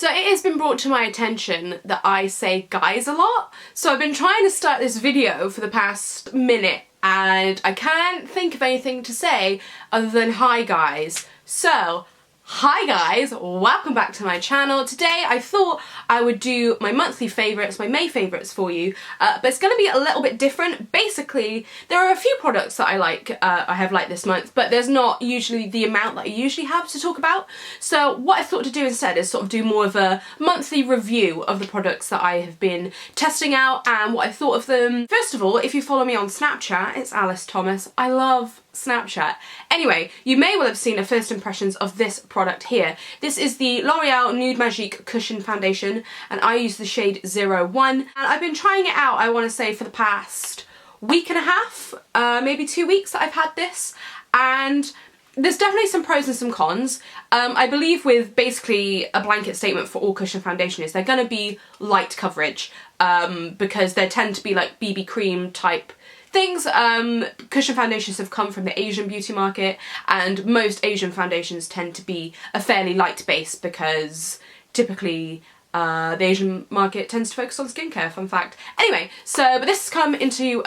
So it has been brought to my attention that I say guys a lot. So I've been trying to start this video for the past minute and I can't think of anything to say other than hi guys. So hi guys, welcome back to my channel. Today I thought I would do my monthly favourites, my May favourites for you, but it's going to be a little bit different. Basically, there are a few products that I have liked this month, but there's not usually the amount that I usually have to talk about. So what I thought to do instead is sort of do more of a monthly review of the products that I have been testing out and what I thought of them. First of all, if you follow me on Snapchat, it's Alice Thomas. I love Snapchat. Anyway, you may well have seen a first impressions of this product here. This is the L'Oreal Nude Magique Cushion Foundation and I use the shade 01 and I've been trying it out, I want to say, for the past week and a half, maybe 2 weeks that I've had this, and there's definitely some pros and some cons. I believe with basically a blanket statement for all cushion foundation is they're going to be light coverage because they tend to be like BB cream type things. Cushion foundations have come from the Asian beauty market and most Asian foundations tend to be a fairly light base because typically the Asian market tends to focus on skincare, fun fact. Anyway, but this has come into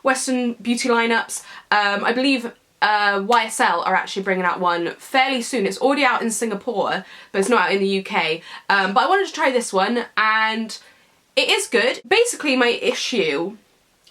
Western beauty lineups. I believe YSL are actually bringing out one fairly soon. It's already out in Singapore, but it's not out in the UK. But I wanted to try this one and it is good. Basically my issue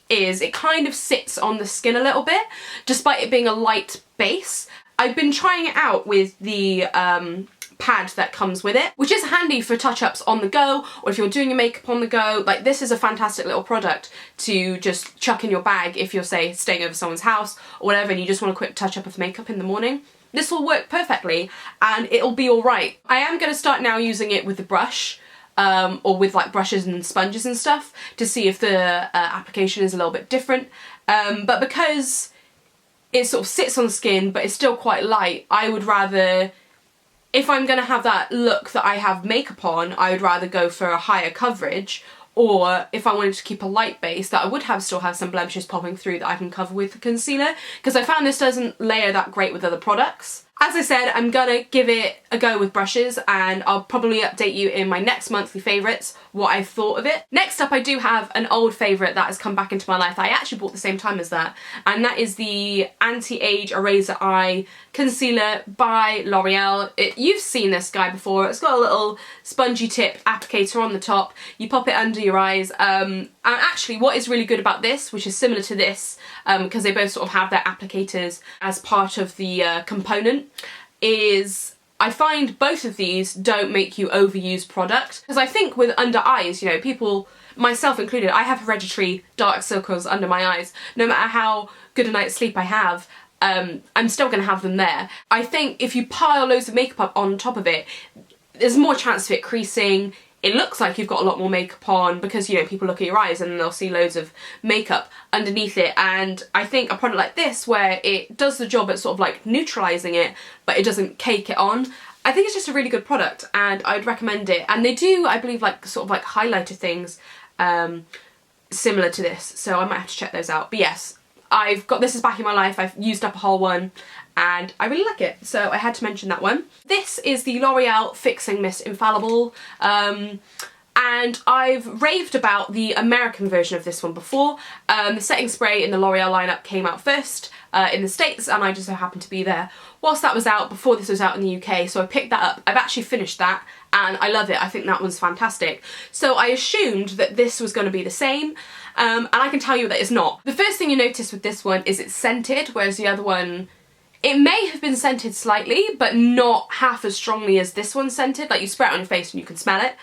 is it kind of sits on the skin a little bit, despite it being a light base. I've been trying it out with the pad that comes with it, which is handy for touch-ups on the go, or if you're doing your makeup on the go. Like, this is a fantastic little product to just chuck in your bag if you're, say, staying over someone's house or whatever and you just want a quick touch-up of makeup in the morning. This will work perfectly and it'll be alright. I am going to start now using it with the brush, or with like brushes and sponges and stuff to see if the application is a little bit different. But because it sort of sits on the skin but it's still quite light, I would rather, if I'm going to have that look that I have makeup on, I would rather go for a higher coverage, or if I wanted to keep a light base that I would still have some blemishes popping through that I can cover with concealer, because I found this doesn't layer that great with other products. As I said, I'm gonna give it a go with brushes and I'll probably update you in my next monthly favourites what I thought of it. Next up, I do have an old favourite that has come back into my life that I actually bought at the same time as that, and that is the Anti-Age Eraser Eye Concealer by L'Oreal. You've seen this guy before. It's got a little spongy tip applicator on the top. You pop it under your eyes. And actually what is really good about this, which is similar to this, because they both sort of have their applicators as part of the component, is I find both of these don't make you overuse product. Because I think with under eyes, you know, people, myself included, I have hereditary dark circles under my eyes. No matter how good a night's sleep I have, I'm still going to have them there. I think if you pile loads of makeup up on top of it, there's more chance of it creasing. It looks like you've got a lot more makeup on because, you know, people look at your eyes and they'll see loads of makeup underneath it. And I think a product like this, where it does the job at sort of like neutralising it, but it doesn't cake it on, I think it's just a really good product and I'd recommend it. And they do, I believe, like sort of like highlighter things similar to this, so I might have to check those out. But yes, I've got this is back in my life. I've used up a whole one and I really like it, so I had to mention that one. This is the L'Oreal Fixing Mist Infallible, and I've raved about the American version of this one before. The setting spray in the L'Oreal lineup came out first in the States and I just so happened to be there whilst that was out, before this was out in the UK, so I picked that up. I've actually finished that and I love it. I think that one's fantastic. So I assumed that this was going to be the same, and I can tell you that it's not. The first thing you notice with this one is it's scented, whereas the other one, it may have been scented slightly, but not half as strongly as this one's scented. Like, you spray it on your face and you can smell it,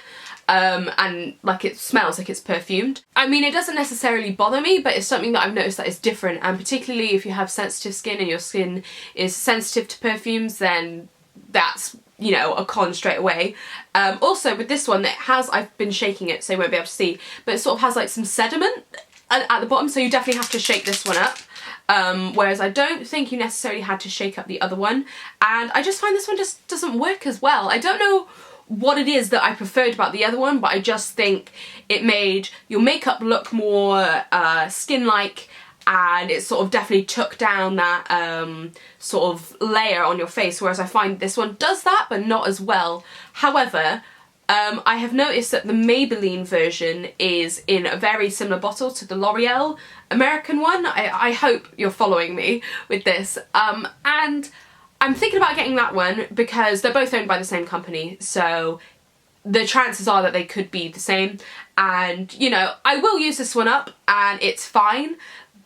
and like it smells like it's perfumed. I mean, it doesn't necessarily bother me, but it's something that I've noticed that is different, and particularly if you have sensitive skin and your skin is sensitive to perfumes, then that's, you know, a con straight away. Also with this one, that has, I've been shaking it so you won't be able to see, but it sort of has like some sediment at the bottom, so you definitely have to shake this one up. Whereas I don't think you necessarily had to shake up the other one, and I just find this one just doesn't work as well. I don't know what it is that I preferred about the other one, but I just think it made your makeup look more skin-like, and it sort of definitely took down that sort of layer on your face, whereas I find this one does that but not as well. However, I have noticed that the Maybelline version is in a very similar bottle to the L'Oreal American one. I hope you're following me with this. And I'm thinking about getting that one because they're both owned by the same company, so the chances are that they could be the same. And, you know, I will use this one up and it's fine,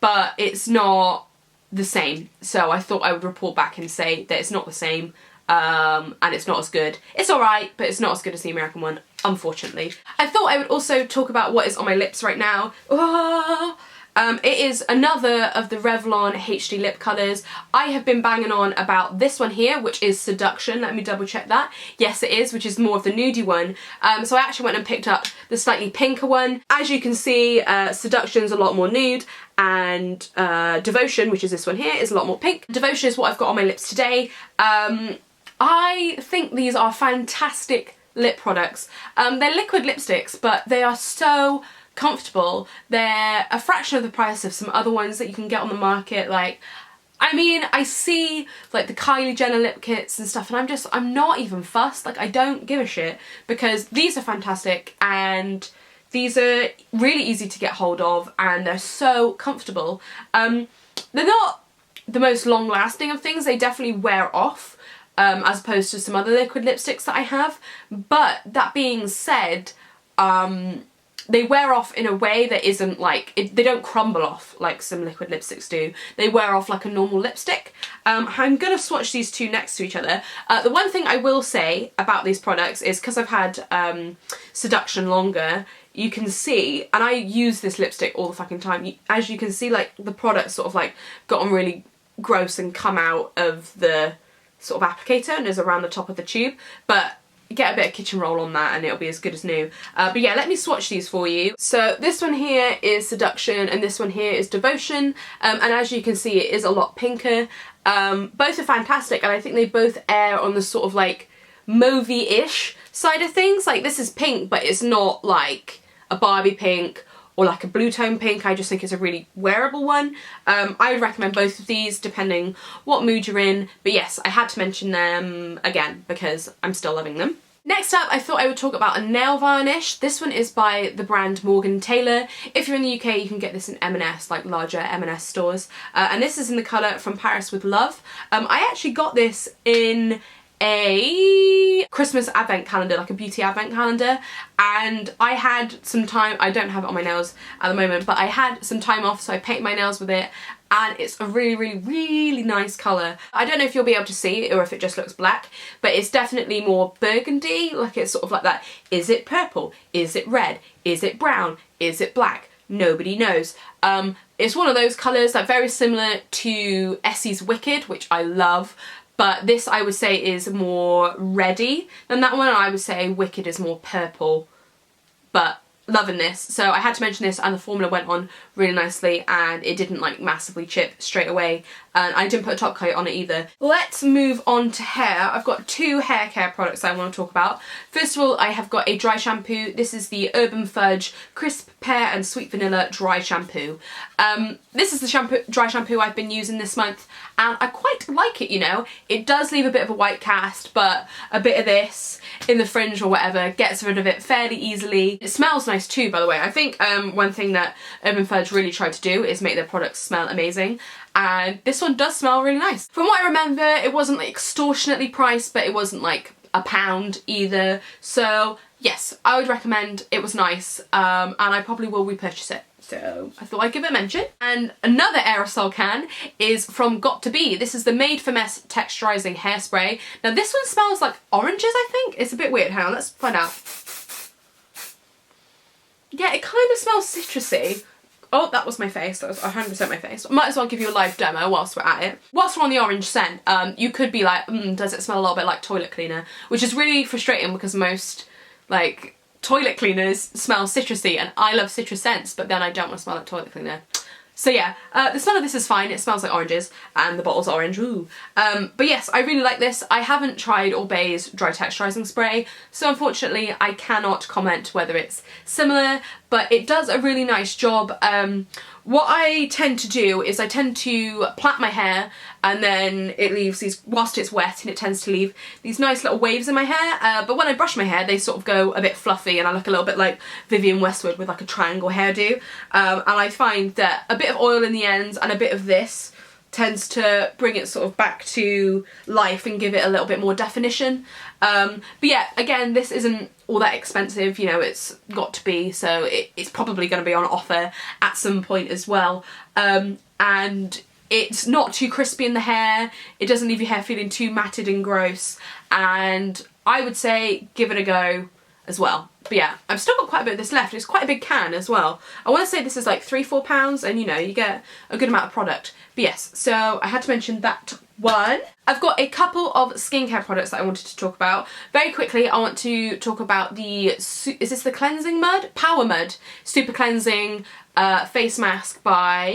but it's not the same. So I thought I would report back and say that it's not the same. And it's not as good. It's alright, but it's not as good as the American one, unfortunately. I thought I would also talk about what is on my lips right now. It is another of the Revlon HD lip colours. I have been banging on about this one here, which is Seduction. Let me double check that. Yes, it is, which is more of the nudie one. So I actually went and picked up the slightly pinker one. As you can see, Seduction's a lot more nude, and Devotion, which is this one here, is a lot more pink. Devotion is what I've got on my lips today. I think these are fantastic lip products. They're liquid lipsticks, but they are so comfortable. They're a fraction of the price of some other ones that you can get on the market. Like, I mean, I see like the Kylie Jenner lip kits and stuff, and I'm not even fussed. Like, I don't give a shit because these are fantastic and these are really easy to get hold of and they're so comfortable. They're not the most long lasting of things. They definitely wear off. As opposed to some other liquid lipsticks that I have. But that being said, they wear off in a way that isn't like, they don't crumble off like some liquid lipsticks do. They wear off like a normal lipstick. I'm going to swatch these two next to each other. The one thing I will say about these products is because I've had Seduction longer, you can see, and I use this lipstick all the fucking time, as you can see, like the product sort of like gotten really gross and come out of the sort of applicator and is around the top of the tube, but get a bit of kitchen roll on that and it'll be as good as new. But yeah, let me swatch these for you. So this one here is Seduction and this one here is Devotion, and as you can see it is a lot pinker. Both are fantastic and I think they both err on the sort of like mauvey-ish side of things. Like, this is pink, but it's not like a Barbie pink or like a blue tone pink. I just think it's a really wearable one. I would recommend both of these depending what mood you're in, but yes, I had to mention them again because I'm still loving them. Next up, I thought I would talk about a nail varnish. This one is by the brand Morgan Taylor. If you're in the UK, you can get this in M&S, like larger M&S stores. And this is in the colour From Paris with Love. I actually got this in a Christmas advent calendar, like a beauty advent calendar, and I had some time, I don't have it on my nails at the moment, but I had some time off, so I painted my nails with it, and it's a really nice colour. I don't know if you'll be able to see it or if it just looks black, but it's definitely more burgundy, like it's sort of like that, is it purple, is it red, is it brown, is it black? Nobody knows. It's one of those colours that very similar to Essie's Wicked, which I love, but this I would say is more reddy than that one. I would say Wicked is more purple, but loving this. So I had to mention this, and the formula went on really nicely and it didn't like massively chip straight away, and I didn't put a top coat on it either. Let's move on to hair. I've got two hair care products I want to talk about. First of all, I have got a dry shampoo. This is the Urban Fudge Crisp Pear and Sweet Vanilla Dry Shampoo. This is the dry shampoo I've been using this month, and I quite like it, you know. It does leave a bit of a white cast, but a bit of this in the fringe or whatever gets rid of it fairly easily. It smells nice too, by the way. I think one thing that Urban Fudge really tried to do is make their products smell amazing, and this one does smell really nice. From what I remember, it wasn't like extortionately priced, but it wasn't like £1 either, so yes, I would recommend. It was nice, and I probably will repurchase it. So I thought I'd give it a mention. And another aerosol can is from Got To Be. This is the Made for Mess Texturising Hairspray. Now this one smells like oranges, I think. It's a bit weird. Hang on, let's find out. Yeah, it kind of smells citrusy. Oh, that was my face. That was 100% my face. Might as well give you a live demo whilst we're at it. Whilst we're on the orange scent, you could be like, does it smell a little bit like toilet cleaner? Which is really frustrating because most, like, toilet cleaners smell citrusy, and I love citrus scents, but then I don't want to smell like toilet cleaner. So yeah, the smell of this is fine. It smells like oranges, and the bottle's orange, ooh. But yes, I really like this. I haven't tried Orbai's dry texturising spray, so unfortunately I cannot comment whether it's similar, but it does a really nice job. what I tend to do is I tend to plait my hair, and then it leaves these, whilst it's wet, and it tends to leave these nice little waves in my hair, but when I brush my hair they sort of go a bit fluffy and I look a little bit like Vivienne Westwood with like a triangle hairdo, and I find that a bit of oil in the ends and a bit of this tends to bring it sort of back to life and give it a little bit more definition. But yeah, again, this isn't all that expensive, you know, it's got to be, so it's probably going to be on offer at some point as well. And it's not too crispy in the hair, it doesn't leave your hair feeling too matted and gross, and I would say give it a go as well. But yeah, I've still got quite a bit of this left. It's quite a big can as well. I want to say this is like £3–4, and you know, you get a good amount of product. But yes, so I had to mention that one. I've got a couple of skincare products that I wanted to talk about. Very quickly, I want to talk about the, is this the Cleansing Mud? Powermud Super Cleansing face mask by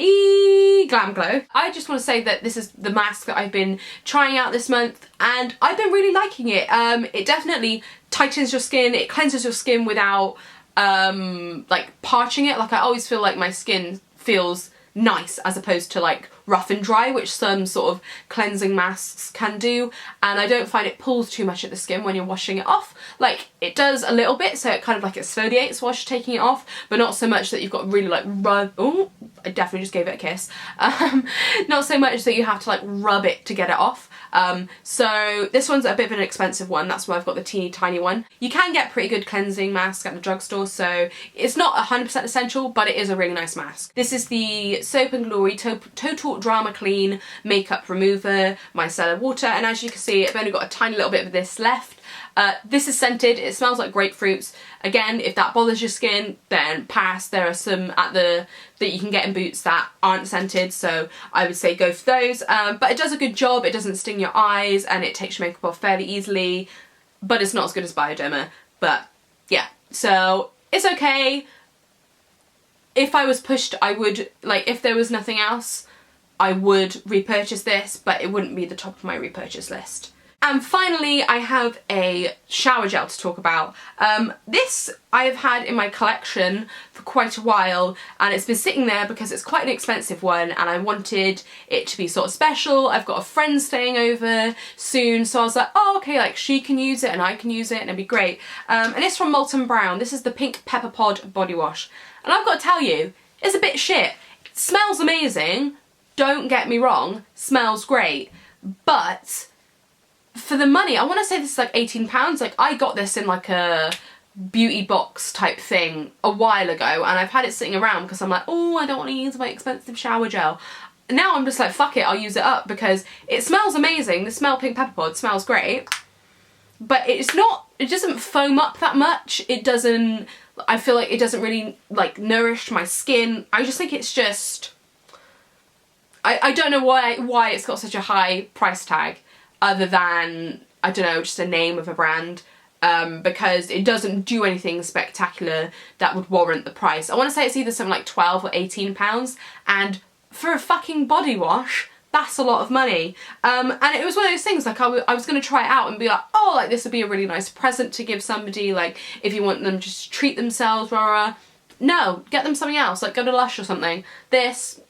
Glamglow. I just want to say that this is the mask that I've been trying out this month, and I've been really liking it. It definitely tightens your skin, it cleanses your skin without like parching it. Like, I always feel like my skin feels nice as opposed to like rough and dry, which some sort of cleansing masks can do, and I don't find it pulls too much at the skin when you're washing it off. Like, it does a little bit, so it kind of like exfoliates whilst you're taking it off, but not so much that you've got really like oh, I definitely just gave it a kiss. Not so much that you have to like rub it to get it off. So this one's a bit of an expensive one, that's why I've got the teeny tiny one. You can get pretty good cleansing mask at the drugstore, so it's not 100% essential, but it is a really nice mask. This is the Soap & Glory Total Drama Clean Makeup Remover Micellar Water, and as you can see, I've only got a tiny little bit of this left. This is scented, it smells like grapefruits. Again, if that bothers your skin, then pass. There are some that you can get in Boots that aren't scented, so I would say go for those. But it does a good job, it doesn't sting your eyes, and it takes your makeup off fairly easily, but it's not as good as Bioderma. But yeah, so it's okay. If I was pushed, I would, like, if there was nothing else, I would repurchase this, but it wouldn't be the top of my repurchase list. And finally, I have a shower gel to talk about. This I have had in my collection for quite a while, and it's been sitting there because it's quite an expensive one and I wanted it to be sort of special. I've got a friend staying over soon, so I was like, oh okay, like she can use it and I can use it and it'd be great. And it's from Molton Brown. This is the Pink Pepperpod body wash. And I've got to tell you, it's a bit shit. It smells amazing, don't get me wrong, smells great, but for the money, I want to say this is like £18. Like, I got this in like a beauty box type thing a while ago, and I've had it sitting around because I'm like, oh, I don't want to use my expensive shower gel. Now I'm just like, fuck it, I'll use it up because it smells amazing. The smell Pink Pepperpod smells great, but it's not, it doesn't foam up that much. It doesn't, I feel like it doesn't really like nourish my skin. I just think it's just, I don't know why it's got such a high price tag, other than, I don't know, just a name of a brand, because it doesn't do anything spectacular that would warrant the price. I want to say it's either something like £12 or £18, and for a fucking body wash, that's a lot of money. And it was one of those things, like I was going to try it out and be like, oh, like this would be a really nice present to give somebody, like if you want them to just treat themselves, rah, rah. No, get them something else, like go to Lush or something. This,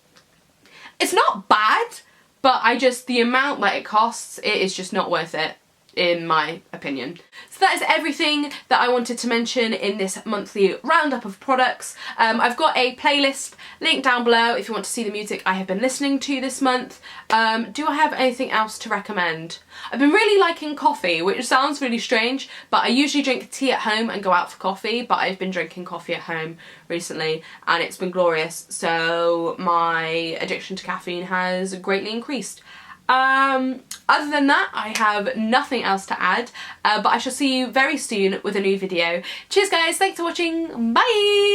it's not bad, but the amount that it costs, it is just not worth it, in my opinion. So that is everything that I wanted to mention in this monthly roundup of products. I've got a playlist linked down below if you want to see the music I have been listening to this month. Do I have anything else to recommend? I've been really liking coffee, which sounds really strange, but I usually drink tea at home and go out for coffee, but I've been drinking coffee at home recently and it's been glorious, so my addiction to caffeine has greatly increased. Other than that, I have nothing else to add, but I shall see you very soon with a new video. Cheers guys, thanks for watching, bye!